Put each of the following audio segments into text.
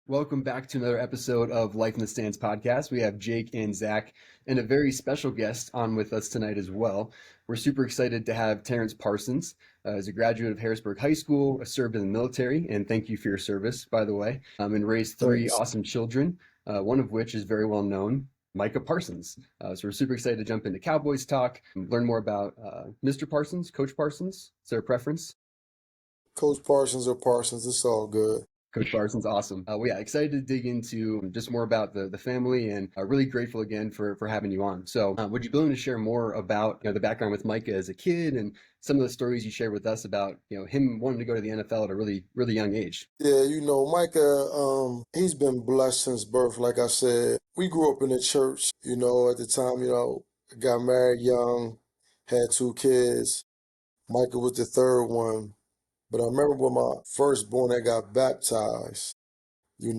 Welcome back to another episode of Life in the Stands podcast. We have Jake and Zach and a very special guest on with us tonight as well. We're super excited to have Terrance Parsons. He's a graduate of Harrisburg High School, served in the military, and thank you for your service, by the way, and raised three Thanks. awesome children, one of which is very well known, Micah Parsons. So we're super excited to jump into Cowboys talk, learn more about Mr. Parsons, Coach Parsons. Is there a preference? Coach Parsons or Parsons, it's all good. Coach Parsons, awesome. Excited to dig into just more about the family, and really grateful again for having you on. So, would you be willing to share more about the background with Micah as a kid and some of the stories you shared with us about him wanting to go to the NFL at a really young age? Yeah, Micah, he's been blessed since birth. Like I said, we grew up in the church, at the time, got married young, had two kids. Micah was the third one. But I remember when my firstborn that got baptized, I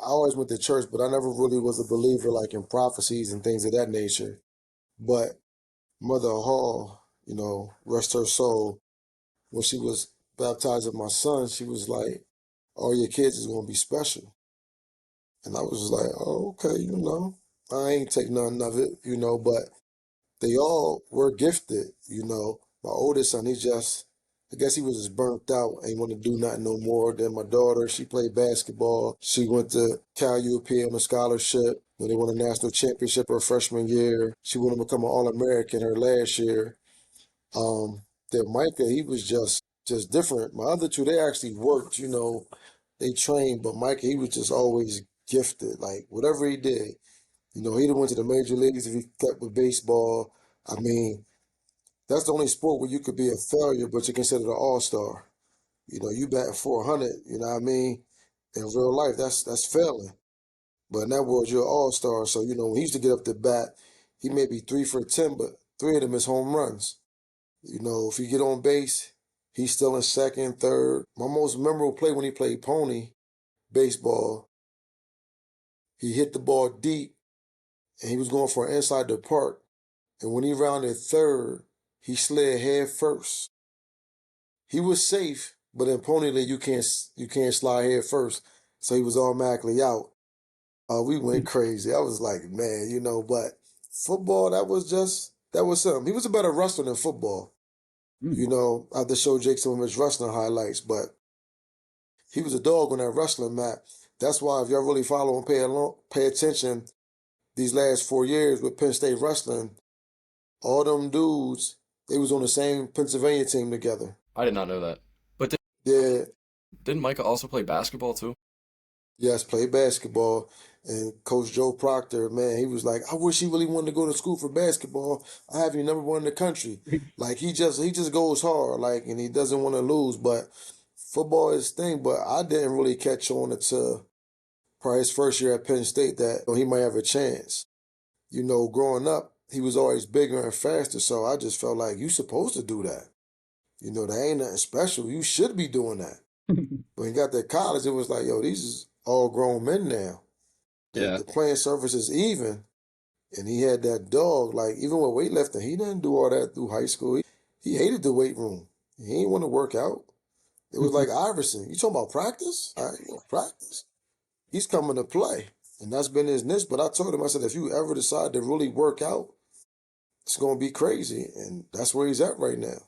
always went to church, but I never really was a believer like in prophecies and things of that nature. But Mother Hall, rest her soul, when she was baptizing my son, she was like, all your kids is going to be special. And I was just like, oh, okay, I ain't take none of it, but they all were gifted. My oldest son, I guess he was just burnt out, ain't want to do nothing no more. Then my daughter, she played basketball. She went to Cal UP on a scholarship. When they won a national championship her freshman year. She went to become an All-American her last year. Um, then Micah, he was just different. My other two, they actually worked, they trained, but Micah, he was just always gifted. Like whatever he did, he went to the major leagues if he kept with baseball. I mean, that's the only sport where you could be a failure, but you're considered an all-star. You batting 400, you know what I mean? In real life, that's failing. But in that world, you're an all-star. So, when he used to get up to bat, he may be 3 for 10, but 3 of them is home runs. If he get on base, he's still in second, third. My most memorable play when he played pony baseball, he hit the ball deep, and he was going for an inside the park. And when he rounded third, he slid head first. He was safe, but in pony league you can't slide head first, so he was automatically out. We went crazy. I was like, man, but football, that was something. He was a better wrestler than football. Mm. I have to show Jake some of his wrestling highlights, but he was a dog on that wrestling mat. That's why if y'all really follow and pay attention these last 4 years with Penn State wrestling, all them dudes, they was on the same Pennsylvania team together. I did not know that. But Yeah, didn't Micah also play basketball too? yes, played basketball. And Coach Joe Proctor, man, he was like, I wish he really wanted to go to school for basketball. I have you number one in the country. Like he just goes hard, like, and he doesn't want to lose. But football is his thing. But I didn't really catch on until probably his first year at Penn State that he might have a chance. Growing up, he was always bigger and faster, so I just felt like you supposed to do that. That ain't nothing special. You should be doing that. When he got to college, it was like, yo, these is all grown men now. The, Yeah. the playing surface is even. And he had that dog, like, even with weightlifting, he didn't do all that through high school. He hated the weight room. He didn't want to work out. It was like Iverson. You talking about practice? All right, practice. He's coming to play. And that's been his niche. But I told him, I said, if you ever decide to really work out, it's going to be crazy. And that's where he's at right now.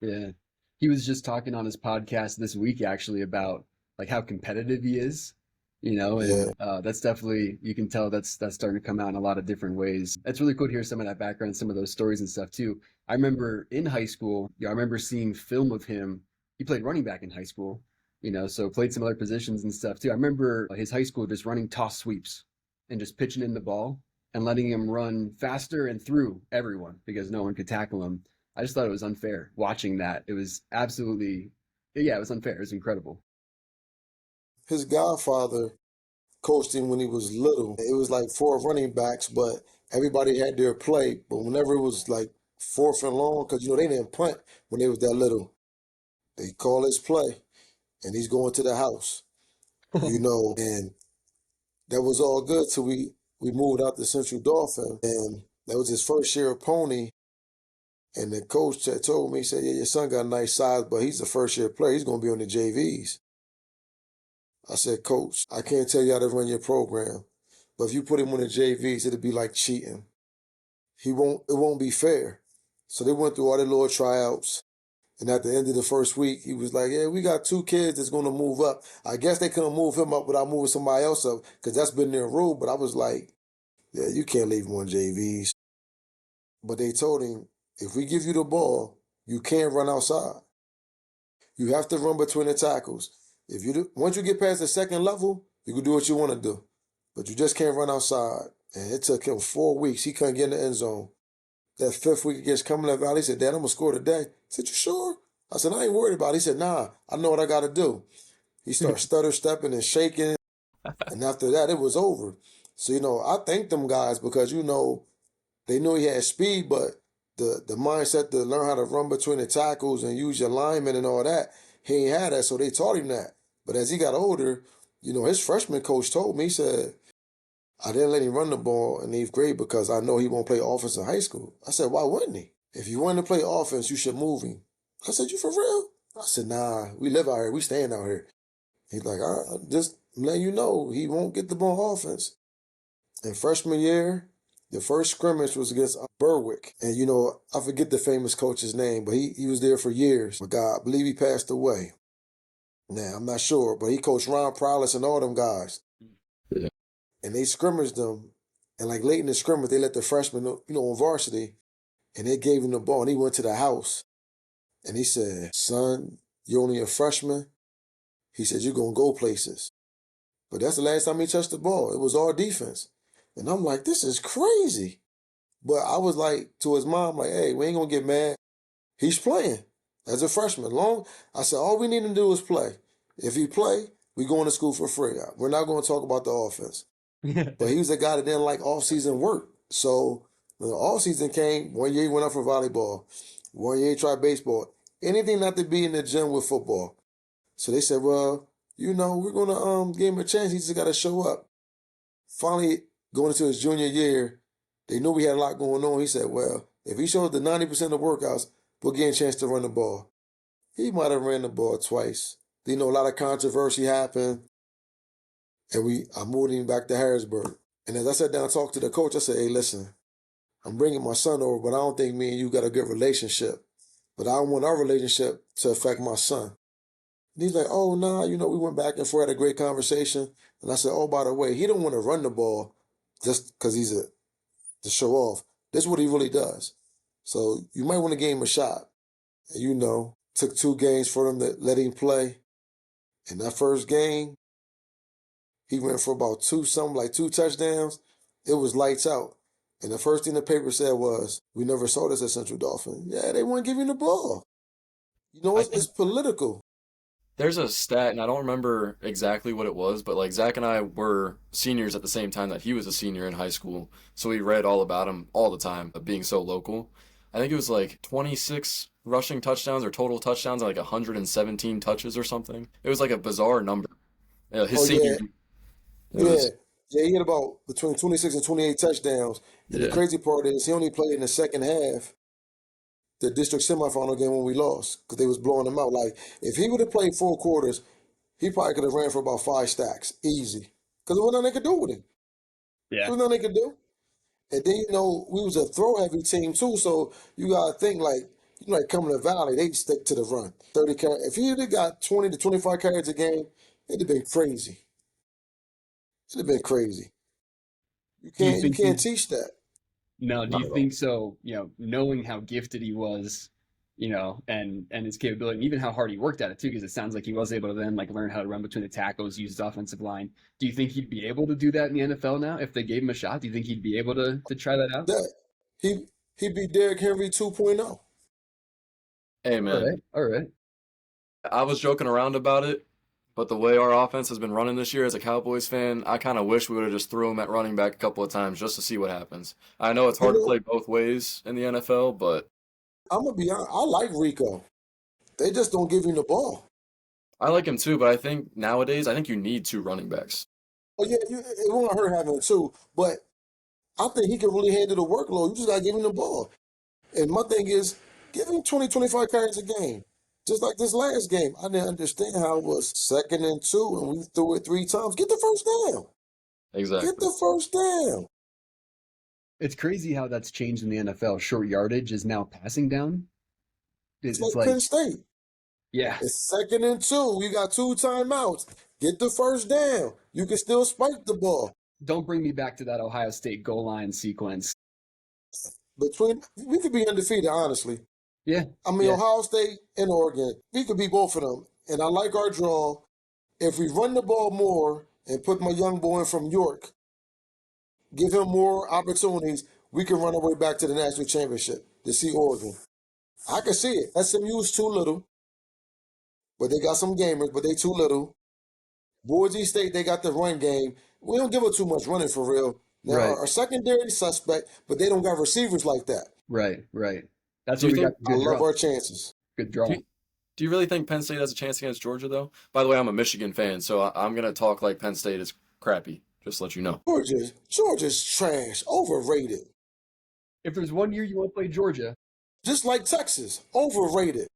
Yeah. He was just talking on his podcast this week actually about like how competitive he is, Yeah. and that's definitely, you can tell that's starting to come out in a lot of different ways. It's really cool to hear some of that background, some of those stories and stuff too. I remember in high school, I remember seeing film of him. He played running back in high school, so played some other positions and stuff too. I remember his high school just running toss sweeps and just pitching in the ball and letting him run faster and through everyone because no one could tackle him. I just thought it was unfair watching that. It was absolutely, yeah, it was unfair. It was incredible. His godfather coached him when he was little. It was like 4 running backs, but everybody had their play. But whenever it was like fourth and long, because they didn't punt when they was that little, they call his play, and he's going to the house. And that was all good till we moved out to Central Dauphin, and that was his first year of pony. And the coach had told me, he said, yeah, your son got a nice size, but he's a first year player. He's going to be on the JVs. I said, Coach, I can't tell you how to run your program, but if you put him on the JVs, it'll be like cheating. It won't be fair. So they went through all their little tryouts. And at the end of the first week, he was like, yeah, we got 2 kids that's going to move up. I guess they couldn't move him up without moving somebody else up because that's been their rule. But I was like, yeah, you can't leave him on JVs. But they told him, if we give you the ball, you can't run outside. You have to run between the tackles. Once you get past the second level, you can do what you want to do. But you just can't run outside. And it took him 4 weeks. He couldn't get in the end zone. That 5th week against Cumberland Valley, he said, Dad, I'm going to score today. I said, you sure? I said, I ain't worried about it. He said, nah, I know what I got to do. He started stutter stepping and shaking. And after that, it was over. So, I thank them guys because, they knew he had speed, but the mindset to learn how to run between the tackles and use your linemen and all that, he ain't had that. So they taught him that. But as he got older, his freshman coach told me, he said, I didn't let him run the ball in 8th grade because I know he won't play offense in high school. I said, why wouldn't he? If you want to play offense, you should move him. I said, you for real? I said, nah, we live out here. We staying out here. He's like, just letting you know, he won't get the ball offense. In freshman year, the first scrimmage was against Berwick. And, I forget the famous coach's name, but he was there for years. But God, I believe he passed away. Now, I'm not sure, but he coached Ron Prowlis and all them guys. Yeah. And they scrimmaged them. And like late in the scrimmage, they let the freshmen, on varsity, and they gave him the ball. And he went to the house. And he said, son, you're only a freshman. He said, you're going to go places. But that's the last time he touched the ball. It was all defense. And I'm like, this is crazy. But I was like, to his mom, like, hey, we ain't going to get mad. He's playing as a freshman. I said, all we need to do is play. If he play, we going to school for free. We're not going to talk about the offense. But he was a guy that didn't like off-season work. So when the off-season came, 1 year he went up for volleyball. 1 year he tried baseball. Anything not to be in the gym with football. So they said, well, we're going to give him a chance. He just got to show up. Finally, going into his junior year, they knew we had a lot going on. He said, well, if he shows the 90% of workouts, we'll get a chance to run the ball. He might have ran the ball twice. A lot of controversy happened. And I moved him back to Harrisburg. And as I sat down and talked to the coach, I said, hey, listen, I'm bringing my son over, but I don't think me and you got a good relationship. But I don't want our relationship to affect my son. And he's like, oh, nah, we went back and forth, had a great conversation. And I said, oh, by the way, he don't want to run the ball just because to show off. This is what he really does. So you might want to give him a shot. And, took 2 games for them to let him play. In that first game, he went for about 2 touchdowns. It was lights out. And the first thing the paper said was, we never saw this at Central Dauphin. Yeah, they wouldn't give him the ball. I It's think political. there's a stat, and I don't remember exactly what it was, but like Zach and I were seniors at the same time that he was a senior in high school, so we read all about him all the time, being so local. I think it was like 26 rushing touchdowns or total touchdowns and like 117 touches or something. It was like a bizarre number. His Oh, senior yeah, year, it yeah. was, Yeah, he had about between 26 and 28 touchdowns. And the yeah. crazy part is he only played in the second half, the district semifinal game when we lost, because they was blowing him out. Like, if he would have played 4 quarters, he probably could have ran for about 5 stacks, easy. Because there was nothing they could do with him. Yeah. There was nothing they could do. And then, we was a throw-heavy team, too, so you got to think, like, Cumberland Valley, they stick to the run. 30 carries. If he would got 20 to 25 carries a game, it'd have been crazy. It'd have been crazy. You Do you can't you think can't he teach that. No, do Not you at all. think so, knowing how gifted he was, and his capability, and even how hard he worked at it too, because it sounds like he was able to then like learn how to run between the tackles, use his offensive line. Do you think he'd be able to do that in the NFL now if they gave him a shot? Do you think he'd be able to try that out? That he beat Derrick Henry 2.0. Hey All man, right, all right. I was joking around about it, but the way our offense has been running this year as a Cowboys fan, I kind of wish we would have just threw him at running back a couple of times just to see what happens. I know it's You hard to know, play both ways in the NFL, but I'm gonna be honest. I like Rico. They just don't give him the ball. I like him too. But I think nowadays, I think you need 2 running backs. Oh yeah, it won't hurt having two, but I think he can really handle the workload. You just gotta give him the ball. And my thing is, give him 20, 25 carries a game. Just like this last game, I didn't understand how it was 2nd and 2 and we threw it 3 times. Get the first down. Get Exactly. the first down. It's crazy how that's changed in the NFL. Short yardage is now passing down. It's It's like Penn like, State. yeah, It's 2nd and 2. You got 2 timeouts. Get the first down. You can still spike the ball. don't bring me back to that Ohio State goal line sequence. We could be undefeated, honestly. Yeah, I mean, yeah, Ohio State and Oregon, we could beat both of them. And I like our draw. If we run the ball more and put my young boy in from York, give him more opportunities, we can run our way back to the national championship to see Oregon. I can see it. SMU's too little, but they got some gamers, but they too little. Boise State, they got the run game. We don't give up too much running for real. Now, right, our secondary suspect, but they don't got receivers like that. right, right. That's Do where you we got think? the I good love draw. our chances. Good Do draw. you, do you really think Penn State has a chance against Georgia, though? By the way, I'm a Michigan fan, so I'm gonna talk like Penn State is crappy. Just to let you know. Georgia's trash, overrated. If there's one year you want to play Georgia, Just like Texas, overrated.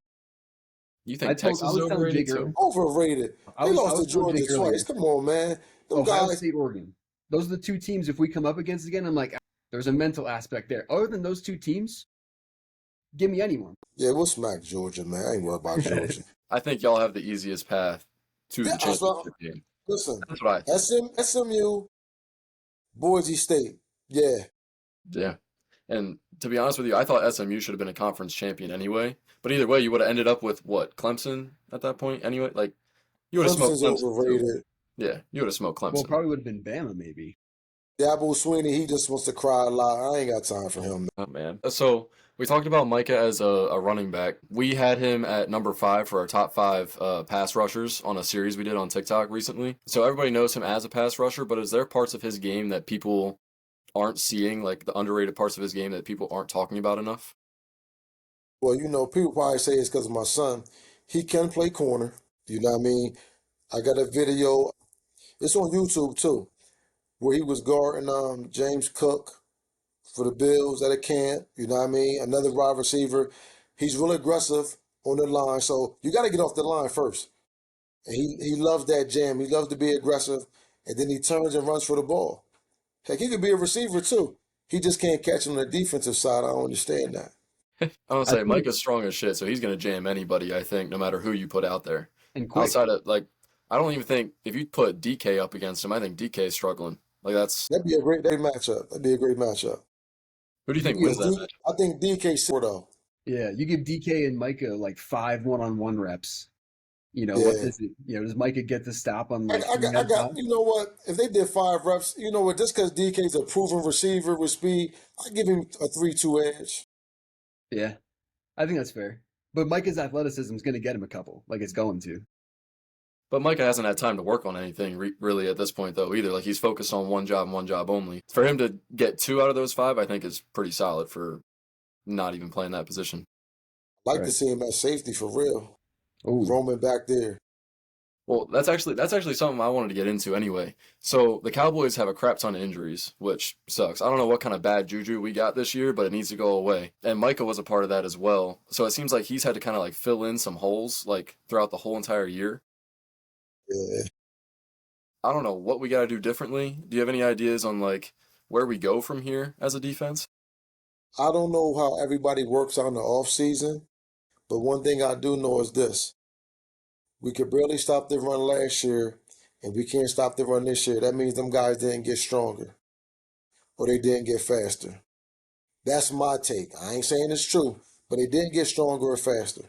You think Texas I is was telling overrated Jake too? earlier. Overrated. They I lost to was telling Georgia Jake twice. earlier. Come on, man. Them Ohio guys, State, Oregon. Those are the two teams. If we come up against again, I'm like, there's a mental aspect there. Other than those two teams, give me anyone. yeah, we'll smack Georgia, man. I ain't worried about Georgia. I think y'all have the easiest path to Yeah, the championship game. listen, That's what I think. SMU, Boise State. Yeah, Yeah. And to be honest with you, I thought SMU should have been a conference champion anyway. But either way, you would have ended up with what, Clemson at that point anyway? Like you would have smoked Clemson's Clemson too. overrated. Yeah, you would have smoked Well, Clemson. probably would have been Bama, maybe. Dabo Sweeney, he just wants to cry a lot. I ain't got time for him. Oh man. So we talked about Micah as a running back. We had him at number 5 for our top 5 pass rushers on a series we did on TikTok recently. So everybody knows him as a pass rusher, but is there parts of his game that people aren't seeing, like the underrated parts of his game that people aren't talking about enough? Well, people probably say it's because of my son. He can play corner. You know what I mean? I got a video. It's on YouTube too, where he was guarding James Cook for the Bills at a camp. You know what I mean? Another wide receiver. He's real aggressive on the line, so you got to get off the line first. And he loves that jam. He loves to be aggressive, and then he turns and runs for the ball. Heck, he could be a receiver too. He just can't catch on the defensive side. I don't understand that. I don't I say think, Micah's strong as shit, so he's gonna jam anybody, I think, no matter who you put out there. and quick. Outside of like I don't even think if you put DK up against him, I think DK is struggling. Like that's That'd be a great matchup. That'd be a great matchup. who do you think You wins give, that match? I think DK sort of. yeah, you give DK and Micah like 5 one-on-one reps. What Yeah. does it? Does Micah get the stop on I, like I 3 got, I out of got, 5? you know what? If they did 5 reps, you know what? Just because DK's a proven receiver with speed, I give him a 3-2 edge. Yeah, I think that's fair. But Micah's athleticism is going to get him a couple. Like it's going to. But Micah hasn't had time to work on anything really at this point though either. Like he's focused on one job and one job only. For him to get 2 out of those 5, I think is pretty solid for not even playing that position. Like to Right. see him at safety for real. Oh, Roaming back there. Well, that's actually something I wanted to get into anyway. So the Cowboys have a crap ton of injuries, which sucks. I don't know what kind of bad juju we got this year, but it needs to go away. And Micah was a part of that as well. So it seems like he's had to kind of like fill in some holes like throughout the whole entire year. Yeah. I don't know what we got to do differently. Do you have any ideas on like where we go from here as a defense? I don't know how everybody works on the off season, but one thing I do know is this. We could barely stop the run last year, and we can't stop the run this year. That means them guys didn't get stronger or they didn't get faster. That's my take. I ain't saying it's true, but they didn't get stronger or faster.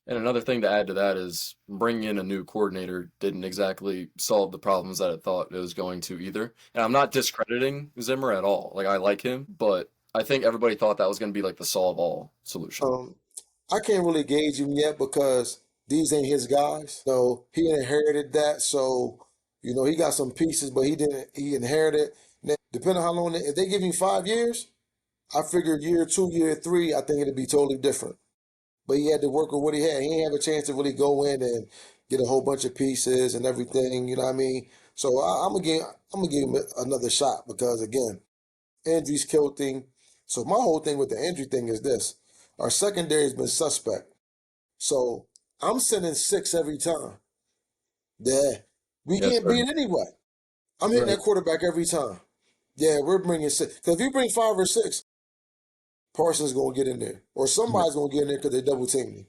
And another thing to add to that is bringing in a new coordinator didn't exactly solve the problems that it thought it was going to either. And I'm not discrediting Zimmer at all. Like I like him, but I think everybody thought that was going to be like the solve all solution. Um, I can't really gauge him yet because these ain't his guys. So he inherited that. So, he got some pieces, but he inherited. Now, depending on how long, if they give him 5 years, I figure year 2, year 3, I think it'd be totally different. But he had to work with what he had. He didn't have a chance to really go in and get a whole bunch of pieces and everything. You know what I mean? So I'm gonna give him another shot because again, injuries kill thing. So my whole thing with the injury thing is this: our secondary has been suspect. So I'm sending 6 every time. Yeah. We Yes, can't sir. beat anyway. I'm hitting Right. that quarterback every time. Yeah, we're bringing 6. Because if you bring 5 or 6, Parsons going to get in there. Or Yeah. somebody's going to get in there because they double team me.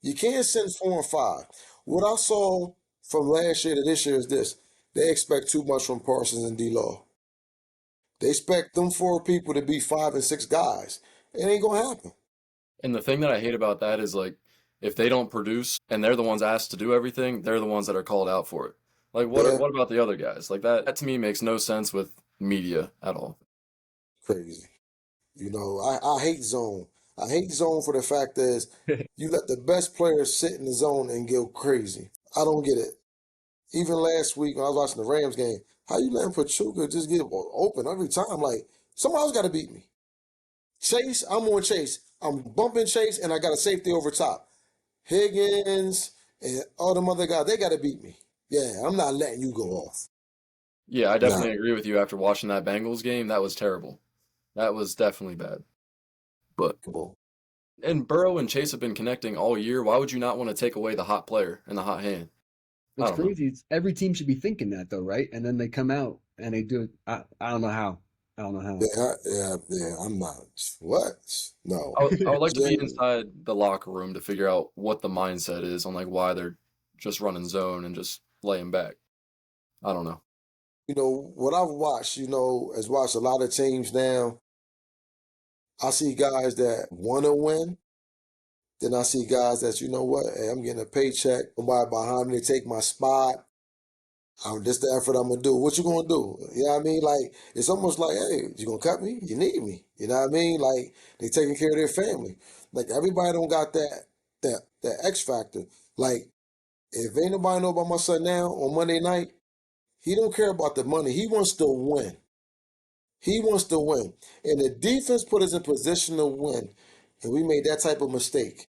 You can't send 4 and 5. What I saw from last year to this year is this. They expect too much from Parsons and D-Law. They expect them 4 people to be 5 and 6 guys. It ain't going to happen. And the thing that I hate about that is like if they don't produce and they're the ones asked to do everything, they're the ones that are called out for it. Like Yeah, what about the other guys? Like that to me makes no sense with media at all. crazy. I hate zone. I hate zone for the fact is you let the best players sit in the zone and go crazy. I don't get it. Even last week when I was watching the Rams game, how you letting Pachuca just get open every time? Like, somebody else got to beat me. Chase, I'm on Chase. I'm bumping Chase, and I got a safety over top. Higgins and all them other guys, they got to beat me. Yeah, I'm not letting you go off. Yeah, I Nah. definitely agree with you after watching that Bengals game. That was terrible. That was definitely bad. But and Burrow and Chase have been connecting all year. Why would you not want to take away the hot player and the hot hand? I It's don't know. crazy. Every team should be thinking that though, right? And then they come out and they do it. I don't know how. I don't know how. Yeah, I'm not. What? No. I would like to be Then, inside the locker room to figure out what the mindset is on like why they're just running zone and just laying back. I don't know. what I've watched, has watched a lot of teams now. I see guys that want to win. Then I see guys that, you know what, hey, I'm getting a paycheck. Somebody behind me to take my spot. This the effort I'm gonna do. What you gonna do? You know what I mean? Like it's almost like, hey, you gonna cut me? You need me. You know what I mean? Like they taking care of their family. Like everybody don't got that X factor. Like if ain't nobody know about my son now on Monday night, he don't care about the money. He wants to win. He wants to win. And the defense put us in position to win. And we made that type of mistake.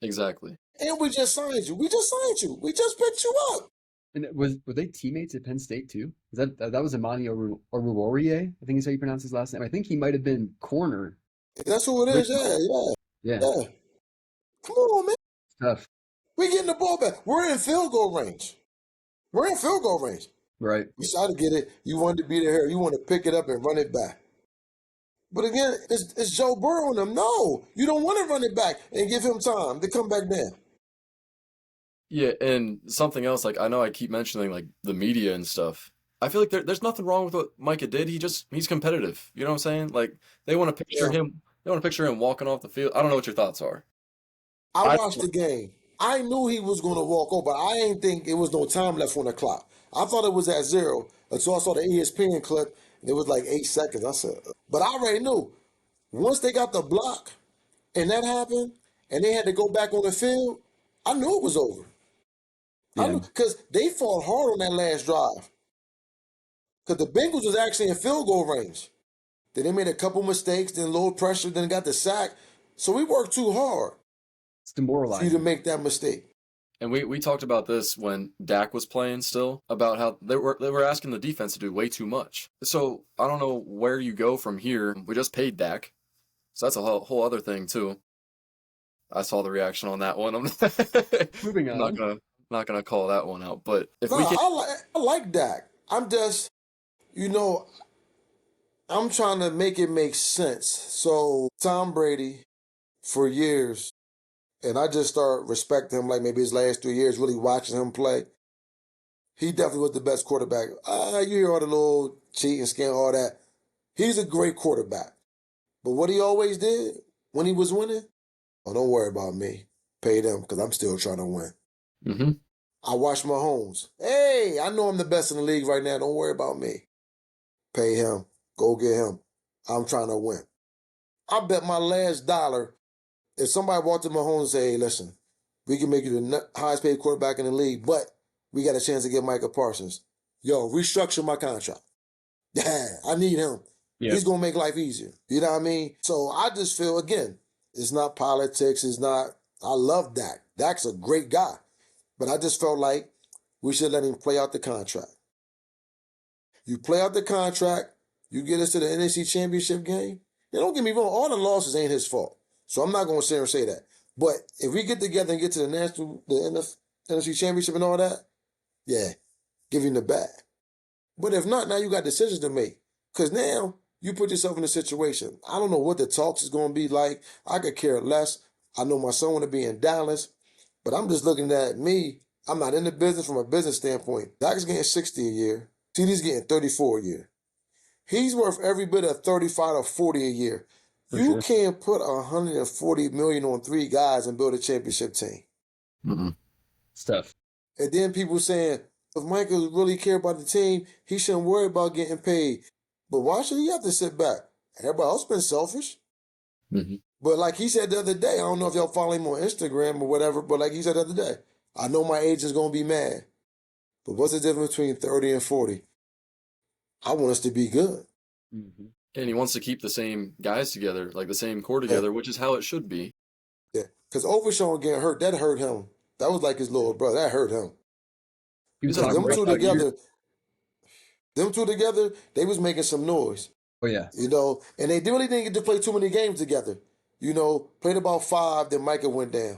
Exactly. And we just signed you. We just signed you. We just picked you up. And were they teammates at Penn State too? That was Imani Oruwariye? I think is how you pronounce his last name. I think he might have been corner That's who it with. is. Yeah, yeah, Yeah, yeah. Come on, man. it's tough. We getting the ball back. We're in field goal range. We're in field goal range. Right. You try to get it. You wanted to be there. You want to pick it up and run it back. But again, it's Joe Burrow and them. No, you don't want to run it back and give him time to come back down. Yeah, and something else, like I know I keep mentioning like the media and stuff. I feel like there's nothing wrong with what Micah did. He's competitive. You know what I'm saying? Like Yeah. they want to picture him walking off the field. I don't know what your thoughts are. I I watched the game. I knew he was going to walk over. I ain't think it was no time left on the clock. I thought it was at 0 until I saw the ESPN clip. And it was like 8 seconds. I said, but I already knew. Once they got the block and that happened and they had to go back on the field, I knew it was over. I Yeah. knew because they fought hard on that last drive. Because the Bengals was actually in field goal range. Then they made a couple mistakes, then low pressure, then got the sack. So we worked too hard It's for you to demoralizing. make that mistake. And we talked about this when Dak was playing still about how they were asking the defense to do way too much. So I don't know where you go from here. We just paid Dak, so that's a whole other thing too. I saw the reaction on that one. Moving I'm not on. gonna call that one out. But if No, we can, I like Dak. I'm just, you know, I'm trying to make it make sense. So Tom Brady, for years, and I just started respecting him like maybe his last 3 years, really watching him play. He definitely was the best quarterback. You hear all the little cheat and scam, all that. He's a great quarterback. But what he always did when he was winning, oh, don't worry about me. Pay them because I'm still trying to win. hmm I watch Mahomes. Hey, I know I'm the best in the league right now. Don't worry about me. Pay him. Go get him. I'm trying to win. I bet my last dollar if somebody walked to Mahomes and say, hey, listen, we can make you the highest paid quarterback in the league, but we got a chance to get Micah Parsons. Yo, restructure my contract. Yeah, I need him. Yeah. He's going to make life easier. You know what I mean? So I just feel, again, it's not politics. It's not, I love Dak. Dak's a great guy. But I just felt like we should let him play out the contract. You play out the contract, you get us to the NFC Championship game. Now, don't get me wrong, all the losses ain't his fault. So I'm not going to sit here and say that. But if we get together and get to the NFC Championship and all that, yeah, give him the bag. But if not, now you got decisions to make. Because now you put yourself in a situation. I don't know what the talks is going to be like. I could care less. I know my son want to be in Dallas, but I'm just looking at me. I'm not in the business from a business standpoint. Dak is getting 60 a year. TD's getting 34 a year. He's worth every bit of 35 or 40 a year. For You sure. can't put 140 million on 3 guys and build a championship team. Mm-mm. It's tough. And then people saying, if Michael really care about the team, he shouldn't worry about getting paid. But why should he have to sit back? Everybody else been selfish. Mm-hmm. But like he said the other day, I don't know if y'all follow him on Instagram or whatever, but like he said the other day, I know my agent's going to be mad. But what's the difference between 30 and 40? I want us to be good. Mm-hmm. And he wants to keep the same guys together, like the same core together, which is how it should be. Yeah. Because Overshawn getting hurt, that hurt him. That was like his little brother. That hurt him. He was Because having a Them two breakout year. together, they was making some noise. Oh yeah. And they really didn't get to play too many games together. Played about 5, then Micah went down.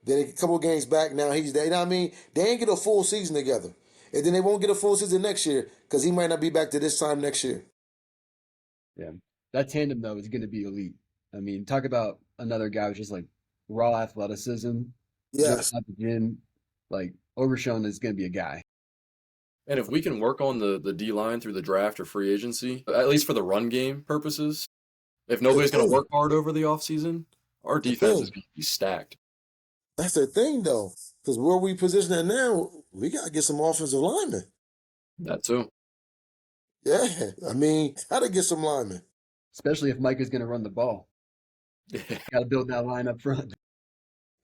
Then a couple games back, now he's there. You know what I mean? They ain't get a full season together. And then they won't get a full season next year because he might not be back to this time next year. Yeah. That tandem though is going to be elite. I mean, talk about another guy with just like raw athleticism. Yes. Jumping out the gym. Like Overshawn is going to be a guy. And if we can work on the D line through the draft or free agency, at least for the run game purposes, if nobody's going to work hard over the offseason, our defense is going to be stacked. That's the thing, though. Because where we position it now, we got to get some offensive linemen. That too. Yeah. I mean, got to get some linemen. Especially if Mike is going to run the ball. Got to build that line up front.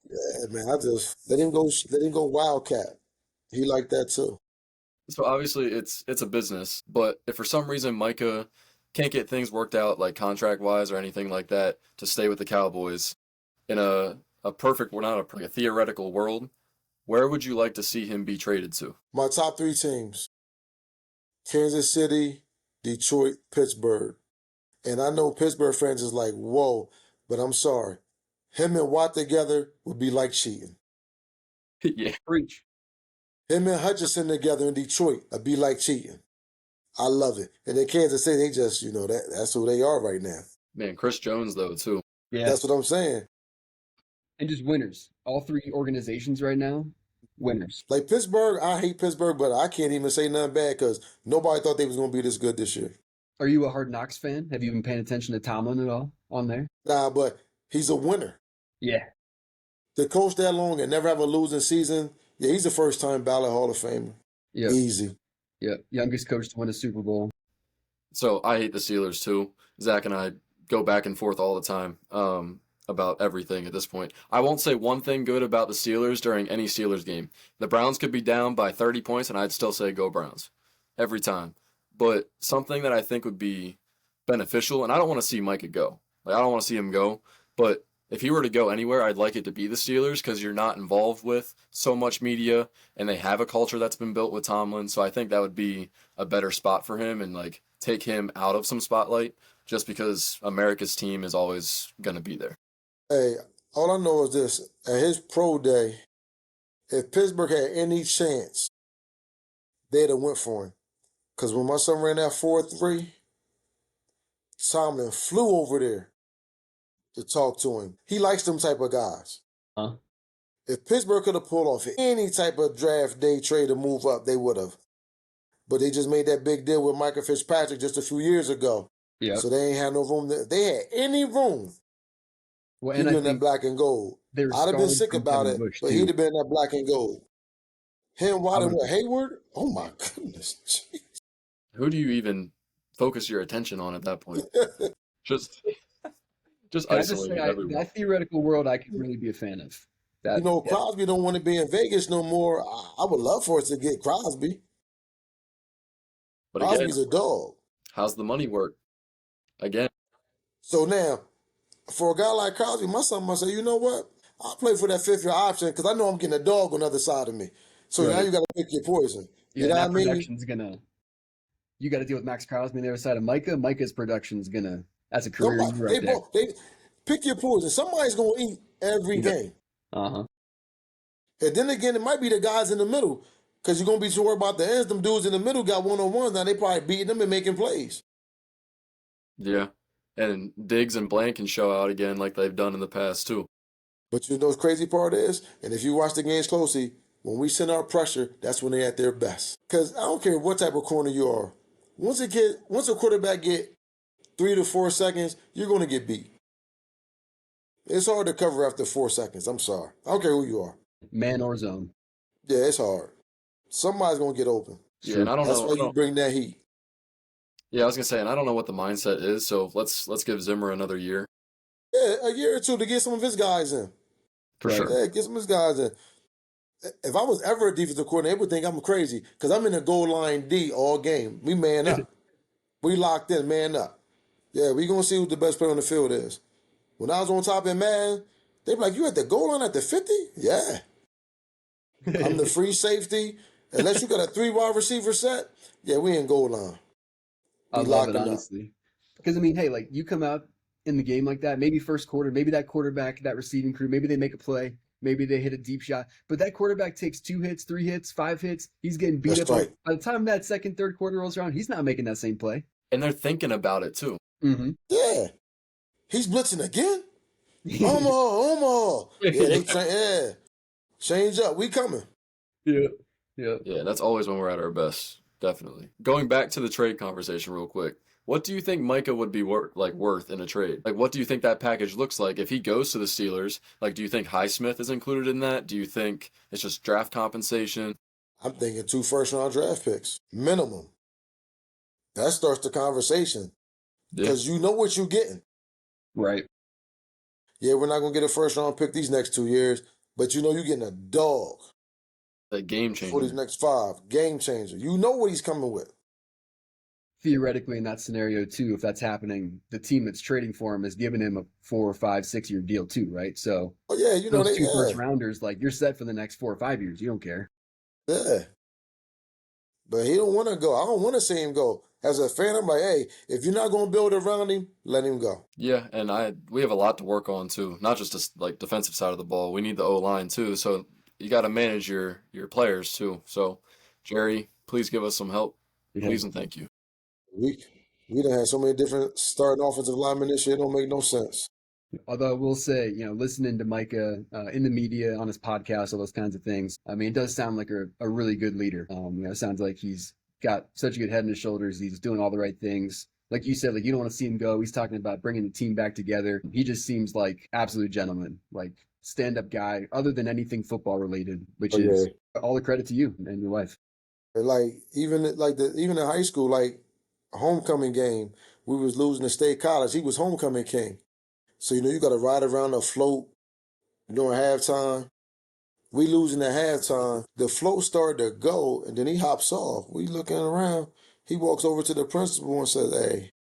Yeah, man. I just let him go wildcat. He like that too. So obviously it's a business, but if for some reason Micah can't get things worked out like contract wise or anything like that to stay with the Cowboys in a perfect, well, not a theoretical world, where would you like to see him be traded to? My top 3 teams: Kansas City, Detroit, Pittsburgh. And I know Pittsburgh fans is like, whoa, but I'm sorry. Him and Watt together would be like cheating. Yeah. Preach. Him and Hutchinson together in Detroit would be like cheating. I love it. And then Kansas City, they just, that's who they are right now. Man, Chris Jones though too. Yeah. That's what I'm saying. And just winners. All 3 organizations right now, winners. Like Pittsburgh, I hate Pittsburgh, but I can't even say nothing bad because nobody thought they was going to be this good this year. Are you a Hard Knocks fan? Have you been paying attention to Tomlin at all on there? Nah, but he's a winner. Yeah. To coach that long and never have a losing season, yeah, he's a first-time ballot Hall of Famer. Yeah. Easy. Yeah. Youngest coach to win a Super Bowl. So I hate the Steelers too. Zach and I go back and forth all the time about everything at this point. I won't say one thing good about the Steelers during any Steelers game. The Browns could be down by 30 points and I'd still say go Browns every time. But something that I think would be beneficial, and I don't want to see Micah go. Like I don't want to see him go, but if he were to go anywhere, I'd like it to be the Steelers because you're not involved with so much media and they have a culture that's been built with Tomlin. So I think that would be a better spot for him and like take him out of some spotlight just because America's team is always going to be there. Hey, all I know is this. At his pro day, if Pittsburgh had any chance, they'd have went for him. Because when my son ran that 4-3, Tomlin flew over there to talk to him. He likes them type of guys. Huh? If Pittsburgh could have pulled off any type of draft day trade to move up, they would have. But they just made that big deal with Micah Fitzpatrick just a few years ago. Yeah. So they ain't had no room. They had any room. Well, He'd and I been that think black and gold. they're I'd have been scarred sick from about Kevin it, Bush, but too. he'd have been that black and gold. Him, Watt, and what, 100%. Hayward? Oh my goodness. Who do you even focus your attention on at that point? Just Can I just isolate say, everyone. that theoretical world I could really be a fan of. That, yeah. Crosby don't want to be in Vegas no more. I would love for us to get Crosby. But again, Crosby's a dog. how's the money work? Again, So now, for a guy like Crosby, my son must say, you know what? I'll play for that 5th-year option because I know I'm getting a dog on the other side of me. So now Right. you got to pick your poison. Yeah, You know that what I mean? production's gonna. You got to deal with Max Crosby on the other side of Micah. Micah's production's gonna. That's a career year right there. They pick your poison. Somebody's gonna eat every Yeah. game. Uh-huh. And then again, it might be the guys in the middle because you're going to be so worried about the ends. Them dudes in the middle got one-on-ones. Now they probably beating them and making plays. Yeah. And Diggs and Blank can show out again like they've done in the past too. But you know what's crazy part is, and if you watch the games closely, when we send our pressure, that's when they're at their best. Because I don't care what type of corner you are. Once a quarterback get 3 to 4 seconds, you're going to get beat. It's hard to cover after 4 seconds. I'm sorry. I don't care who you are. Man or zone. Yeah, it's hard. Somebody's going to get open. Yeah, and True. I don't That's know. why you bring that heat. Yeah, I was gonna say, and I don't know what the mindset is. So let's give Zimmer another year Yeah, a year or two to get some of his guys in. for Right. sure. Yeah, get some of his guys in. If I was ever a defensive coordinator, they would think I'm crazy because I'm in the goal line D all game. We man up. We locked in, man up. Yeah, we going to see who the best player on the field is. When I was on top in Madden, they be like, you at the goal line at the 50? Yeah. I'm the free safety. Unless you got a 3 wide receiver set, yeah, we in goal line. I We love it, locking up. honestly. Because, I mean, hey, like, you come out in the game like that, maybe first quarter, maybe that quarterback, that receiving crew, maybe they make a play, maybe they hit a deep shot, but that quarterback takes 2 hits, 3 hits, 5 hits. He's getting beat That's up. right. By the time that second, third quarter rolls around, he's not making that same play. And they're thinking about it too. Mm-hmm. Yeah. He's blitzing again? Omaha. Yeah, they change up. We coming. Yeah. Yeah. Yeah, that's always when we're at our best. Definitely. Going back to the trade conversation real quick. What do you think Micah would be worth in a trade? Like, what do you think that package looks like if he goes to the Steelers? Like, do you think Highsmith is included in that? Do you think it's just draft compensation? I'm thinking 2 first-round draft picks, minimum. That starts the conversation Yeah. because you know what you're getting. Right. Yeah, we're not going to get a first-round pick these next 2 years, but you know you're getting a dog A game for these changer. next 5. Game changer. You know what he's coming with. Theoretically, in that scenario, too, if that's happening, the team that's trading for him is giving him a 4 or 5, 6 year deal, too, right? So Oh, yeah, you know those they, 2 first yeah, rounders, like, you're set for the next 4 or 5 years. You don't care. yeah. But he don't want to go. I don't want to see him go. As a fan, I'm like, hey, if you're not going to build around him, let him go. Yeah, and we have a lot to work on too. Not just this like defensive side of the ball. We need the O line too. So you got to manage your players too. So Jerry, please give us some help. Yeah. Please and thank you. We done had so many different starting offensive linemen this year. It don't make no sense. Although I will say, listening to Micah in the media, on his podcast, all those kinds of things, I mean, it does sound like a really good leader. It sounds like he's got such a good head on his shoulders. He's doing all the right things. Like you said, like you don't want to see him go. He's talking about bringing the team back together. He just seems like absolute gentleman, like stand-up guy, other than anything football related, which Oh, yeah. is all the credit to you and your wife. Like even in high school, like homecoming game, we was losing to State College. He was homecoming king. So you got to ride around the float during halftime. We losing at halftime. The float started to go, and then he hops off. We looking around. He walks over to the principal and says, "Hey,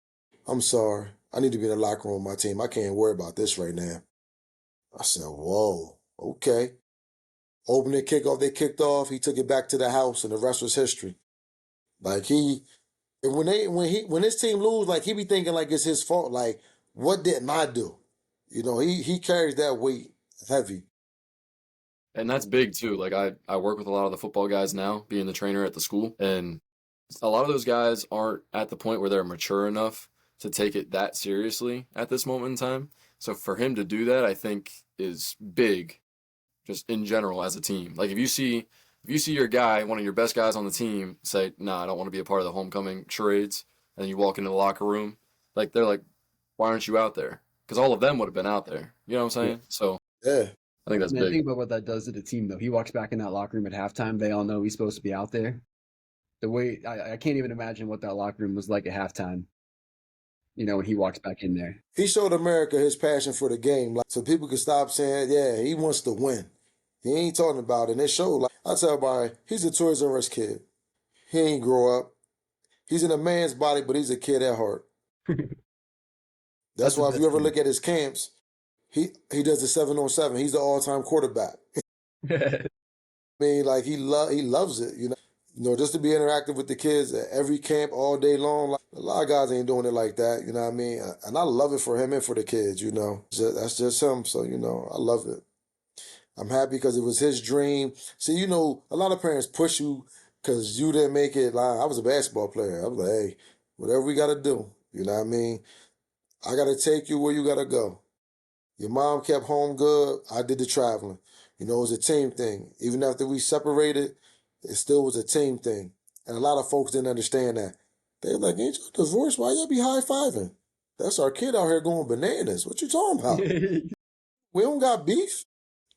I'm sorry. I need to be in the locker room with my team. I can't worry about this right now." I said, "Whoa, okay." Opening kickoff, they kicked off. He took it back to the house, and the rest was history. Like and when his team lose, like he be thinking like it's his fault. Like, what didn't I do? He carries that weight heavy. And that's big too. Like I work with a lot of the football guys now, being the trainer at the school, and a lot of those guys aren't at the point where they're mature enough to take it that seriously at this moment in time. So for him to do that, I think is big, just in general as a team. Like if you see your guy, one of your best guys on the team, say, "Nah, I don't want to be a part of the homecoming charades," and then you walk into the locker room, like they're like, "Why aren't you out there?" Because all of them would have been out there. You know what I'm saying? So Yeah. I think that's Man, big. think about what that does to the team, though. He walks back in that locker room at halftime. They all know he's supposed to be out there. The way I can't even imagine what that locker room was like at halftime. When he walks back in there. He showed America his passion for the game, like so people can stop saying, "Yeah, he wants to win." He ain't talking about it. And it showed. Like I tell everybody, he's a Toys R Us kid. He ain't grow up. He's in a man's body, but he's a kid at heart. That's the why if you best ever thing. look at his camps, he does the 7-on-7. He's the all-time quarterback. I mean, like he loves it. Just to be interactive with the kids at every camp all day long. Like, a lot of guys ain't doing it like that, you know what I mean? And I love it for him and for the kids. That's just him. So, I love it. I'm happy because it was his dream. See, a lot of parents push you because you didn't make it. Like, I was a basketball player. I was like, hey, whatever we got to do, you know what I mean? I got to take you where you got to go. Your mom kept home good. I did the traveling. It was a team thing. Even after we separated, it still was a team thing. And a lot of folks didn't understand that. They were like, ain't you divorced? Why y'all be high-fiving? That's our kid out here going bananas. What you talking about? We don't got beef.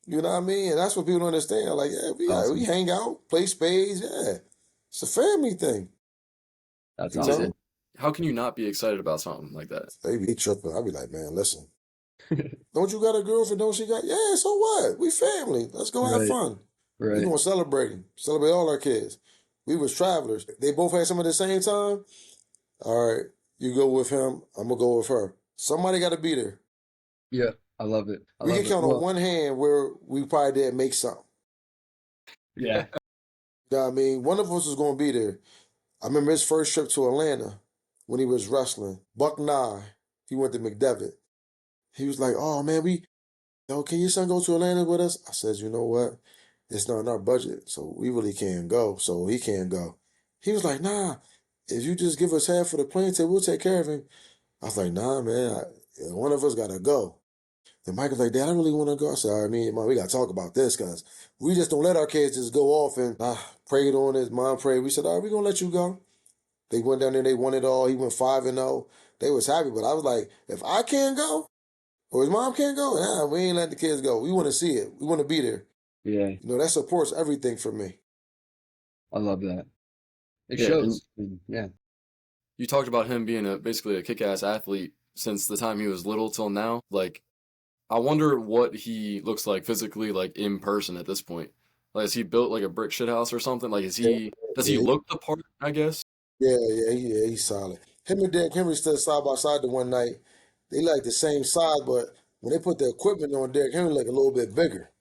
You know what I mean? And that's what people don't understand. Like, yeah, we hang out, play spades. Yeah, it's a family thing. That's You awesome. know? How can you not be excited about something like that? They be tripping. I be like, man, listen. Don't you got a girlfriend? Don't she got? Yeah, so what? We family. Let's go have Right. fun. We Right. gonna celebrate him. Celebrate all our kids. We was travelers. They both had some at the same time. All right, you go with him. I'm gonna go with her. Somebody got to be there. Yeah, I love it. I We love can it. count on Well, one hand where we probably didn't make something. yeah. You know what I mean? One of us was gonna be there. I remember his first trip to Atlanta when he was wrestling. Buck Nye, he went to McDevitt. He was like, "Oh man, can your son go to Atlanta with us?" I said, "You know what? It's not in our budget, so we really can't go. So he can't go." He was like, "Nah, if you just give us half of the plane ticket, we'll take care of him." I was like, "Nah, man, one of us gotta go." And Michael's like, "Dad, I really want to go." I said, "All right, me and Mom, we gotta talk about this because we just don't let our kids just go off." And I prayed on it. Mom prayed. We said, "All right, we're gonna let you go." They went down there, they won it all. He went 5-0. They was happy, but I was like, if I can't go, or his mom can't go, nah, we ain't letting the kids go. We want to see it. We want to be there. Yeah, That supports everything for me. I love that. It Yeah, and shows. Yeah. you talked about him being basically a kick-ass athlete since the time he was little till now. Like, I wonder what he looks like physically, like in person at this point. Like, is he built like a brick shit house or something? Like, does he Yeah, look the part, I guess? he's solid. Him and Derrick Henry stood side by side the one night. They like the same size, but when they put the equipment on, Derrick Henry like a little bit bigger.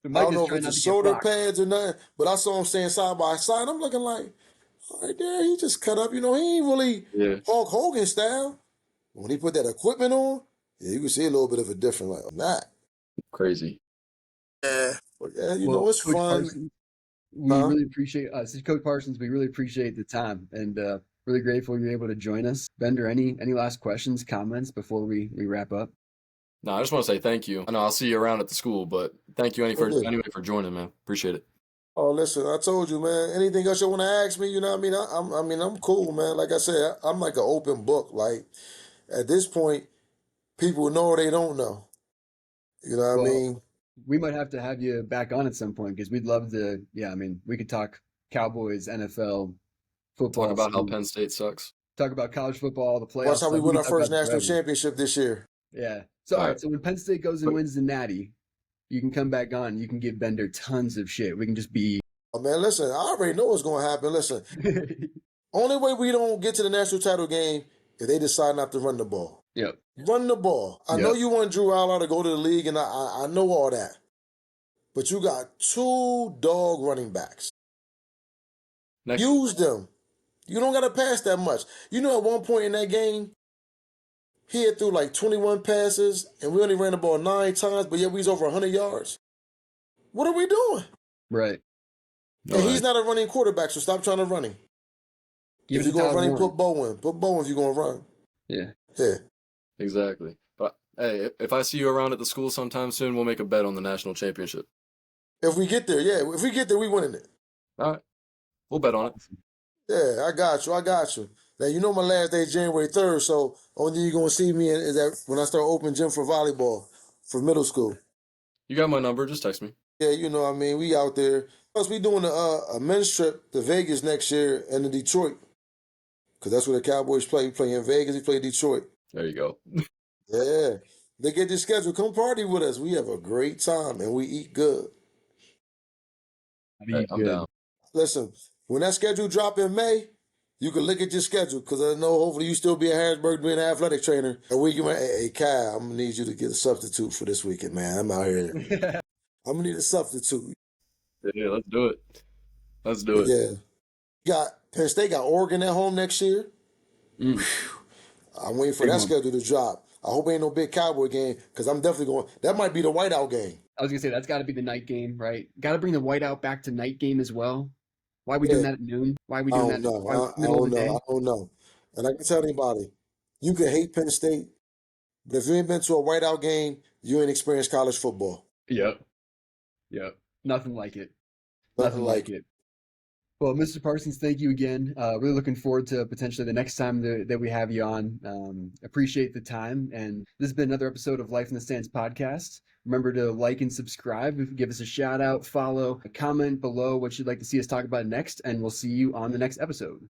But I Mike don't is know if trying it's the not to get shoulder rocked. pads or nothing, but I saw him standing side by side. I'm looking like, all right, there, he just cut up. He ain't really Yeah, Hulk Hogan style. When he put that equipment on, yeah, you can see a little bit of a difference. Like, not. crazy. Yeah. But yeah, Well, it's Coach fun. Parsons, we Huh? really appreciate this is Coach Parsons. We really appreciate the time and really grateful you're able to join us. Bender, any last questions, comments before we wrap up? No, I just want to say thank you. I know I'll see you around at the school, but thank you Okay. anyway for joining, man. Appreciate it. Oh, listen, I told you, man. Anything else you want to ask me? You know what I mean? I'm cool, man. Like I said, I'm like an open book. Like at this point, people know or they don't know. You know what I Well, mean? we might have to have you back on at some point because we'd love to. Yeah, I mean, we could talk Cowboys, NFL, Talk football, about how some Penn State sucks. talk about college football, the Watch playoff how we stuff. We win could our talk first about it national forever. championship this year. Yeah. So all All right. right. So when Penn State goes and But wins the Natty, you can come back on. You can give Bender tons of shit. We can just be. Oh, man, listen, I already know what's going to happen. Listen, only way we don't get to the national title game if they decide not to run the ball. Yep. Run the ball. I know Yep. you want Drew Aller to go to the league, and I know all that. But you got two dog running backs. next, Use them. You don't got to pass that much. At one point in that game, he had threw like 21 passes, and we only ran the ball 9 times, but yet we was over 100 yards. What are we doing? Right. And all he's right. not a running quarterback, so stop trying to run him. Give If it to you're going to Tyler run him, Warren. put Bowen. Put Bowen if you're going to run. Yeah. Yeah. Exactly. But hey, if I see you around at the school sometime soon, we'll make a bet on the national championship. If we get there, yeah. If we get there, we winning it. All right. We'll bet on it. Awesome. Yeah, I got you. I got you. Now, my last day is January 3rd, so only thing you're going to see me is that when I start open gym for volleyball for middle school. You got my number. Just text me. Yeah, what I mean? We out there. Plus, we doing a men's trip to Vegas next year and to Detroit. Because that's where the Cowboys play. We play in Vegas, we play Detroit. There you go. Yeah. They get this schedule. Come party with us. We have a great time and we eat good. I Hey, mean, I'm good. down. Listen, when that schedule drop in May, you can look at your schedule because I know hopefully you still be in Harrisburg being an athletic trainer. And we can, hey, Kyle, I'm going to need you to get a substitute for this weekend, man. I'm out here. I'm going to need a substitute. Yeah, let's do it. Let's do But it. yeah, Penn State got Oregon at home next year. Mm, I'm waiting for big that one. schedule to drop. I hope ain't no big Cowboy game because I'm definitely going. That might be the whiteout game. I was gonna say that's got to be the night game, right? Got to bring the whiteout back to night game as well. Why are we doing Yeah, that at noon? Why are we I doing don't that? know. Why I middle of don't the know. I day? don't know. And I can tell anybody, you can hate Penn State, but if you ain't been to a whiteout game, you ain't experienced college football. Yep. Yep. Nothing like it. Nothing Nothing like like it. it. Well, Mr. Parsons, thank you again. Really looking forward to potentially the next time that we have you on. Appreciate the time. And this has been another episode of Life in the Stands podcast. Remember to like and subscribe. Give us a shout out, follow, comment below what you'd like to see us talk about next, and we'll see you on the next episode.